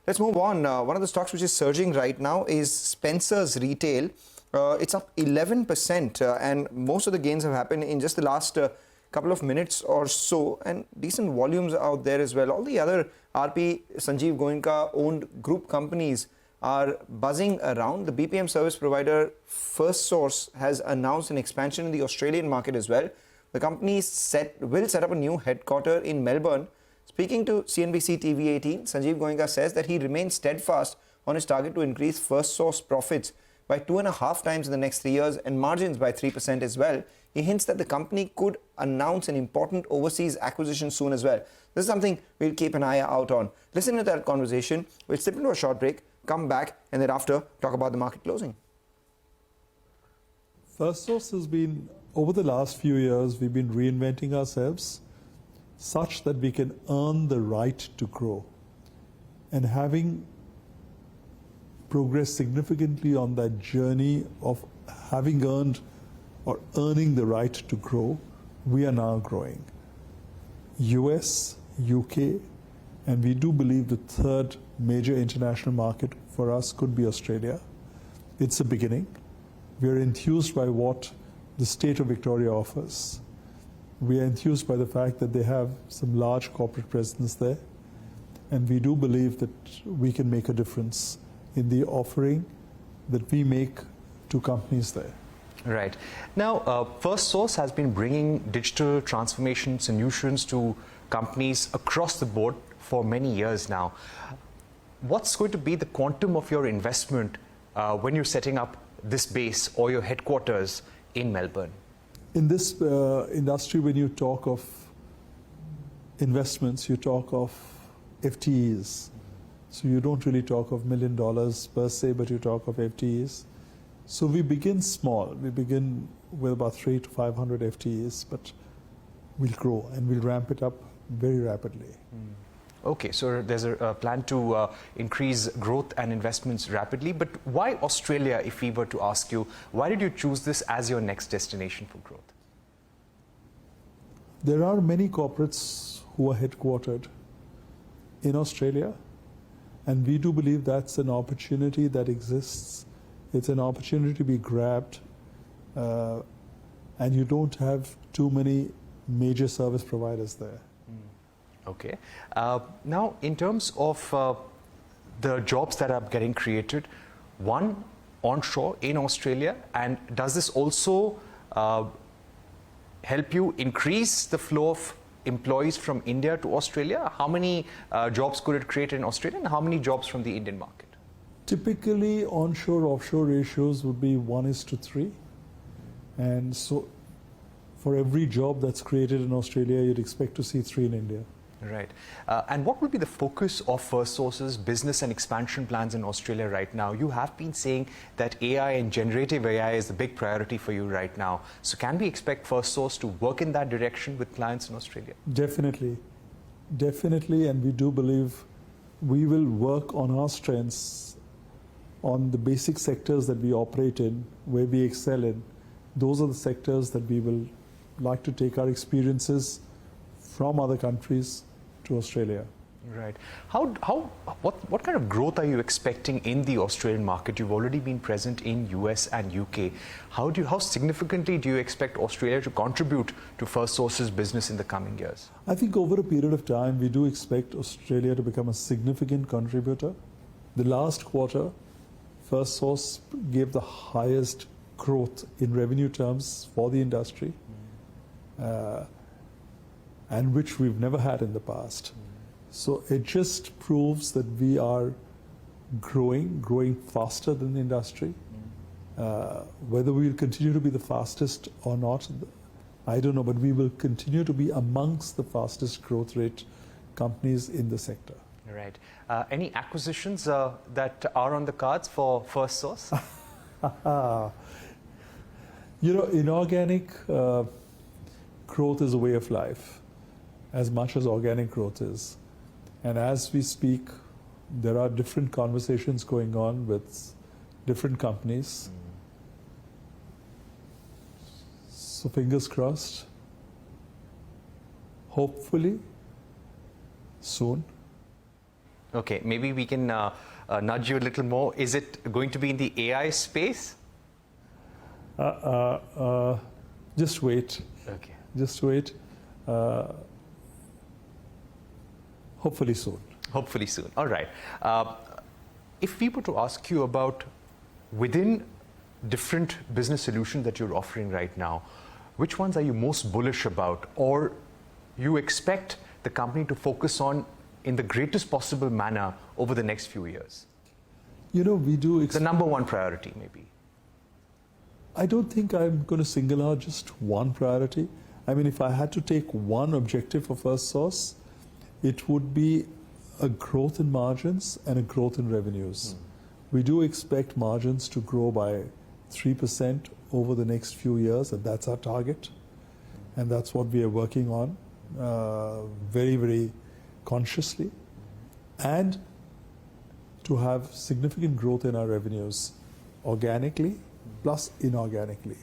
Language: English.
Let's move on. One of the stocks which is surging right now is Spencer's Retail. It's up 11%, and most of the gains have happened in just the last couple of minutes or so, and decent volumes out there as well. All the other RP-Sanjiv Goenka owned group companies are buzzing around. The BPM service provider FirstSource has announced an expansion in the Australian market as well. The company will set up a new headquarters in Melbourne. Speaking to CNBC-TV18, Sanjiv Goenka says that he remains steadfast on his target to increase FirstSource profits by 2.5 times in the next 3 years and margins by 3% as well. He hints that the company could announce an important overseas acquisition soon as well. This is something we'll keep an eye out on. Listen to that conversation. We'll slip into a short break, come back, and thereafter talk about the market closing. FirstSource has been, over the last few years, we've been reinventing ourselves such that we can earn the right to grow. And having progressed significantly on that journey of having earned or earning the right to grow, we are now growing. US, UK, and we do believe the third major international market for us could be Australia. It's a beginning. We are enthused by what the state of Victoria offers. We are enthused by the fact that they have some large corporate presence there, and we do believe that we can make a difference in the offering that we make to companies there. Right. Now, FirstSource has been bringing digital transformation solutions to companies across the board for many years now. What's going to be the quantum of your investment when you're setting up this base or your headquarters in Melbourne? In this industry, when you talk of investments, you talk of FTEs. So you don't really talk of $1 million per se, but you talk of FTEs. So we begin small. We begin with about 300 to 500 FTEs, but we'll grow and we'll ramp it up very rapidly. Okay, so there's a plan to increase growth and investments rapidly, but why Australia, if we were to ask you, why did you choose this as your next destination for growth? There are many corporates who are headquartered in Australia, and we do believe that's an opportunity that exists. It's an opportunity to be grabbed, and you don't have too many major service providers there. Okay. Now, in terms of the jobs that are getting created, one, onshore in Australia, and does this also help you increase the flow of employees from India to Australia? How many jobs could it create in Australia, and how many jobs from the Indian market? Typically, onshore-offshore ratios would be 1:3. And so for every job that's created in Australia, you'd expect to see 3 in India. Right. And what will be the focus of FirstSource's business and expansion plans in Australia right now? You have been saying that AI and generative AI is the big priority for you right now. So can we expect FirstSource to work in that direction with clients in Australia? Definitely. Definitely, and we do believe we will work on our strengths, on the basic sectors that we operate in, where we excel in. Those are the sectors that we will like to take our experiences from other countries to Australia. Right. What kind of growth are you expecting in the Australian market? You've already been present in US and UK. How significantly do you expect Australia to contribute to FirstSource's business in the coming years? I think over a period of time, we do expect Australia to become a significant contributor. The last quarter, FirstSource gave the highest growth in revenue terms for the industry, and which we've never had in the past. So it just proves that we are growing faster than the industry. Whether we will continue to be the fastest or not, I don't know, but we will continue to be amongst the fastest growth rate companies in the sector. Right. Any acquisitions that are on the cards for FirstSource? You know, inorganic growth is a way of life, as much as organic growth is. And as we speak, there are different conversations going on with different companies. So fingers crossed, hopefully soon. Okay, maybe we can nudge you a little more. Is it going to be in the AI space? Just wait. Okay. Just wait. Hopefully soon. Hopefully soon. All right. If we were to ask you about within different business solutions that you're offering right now, which ones are you most bullish about, or you expect the company to focus on in the greatest possible manner over the next few years? You know, we do. The number one priority, maybe. I don't think I'm going to single out just one priority. I mean, if I had to take one objective for FirstSource, it would be a growth in margins and a growth in revenues. We do expect margins to grow by 3% over the next few years, and that's our target. And that's what we are working on very, very consciously. And to have significant growth in our revenues organically plus inorganically.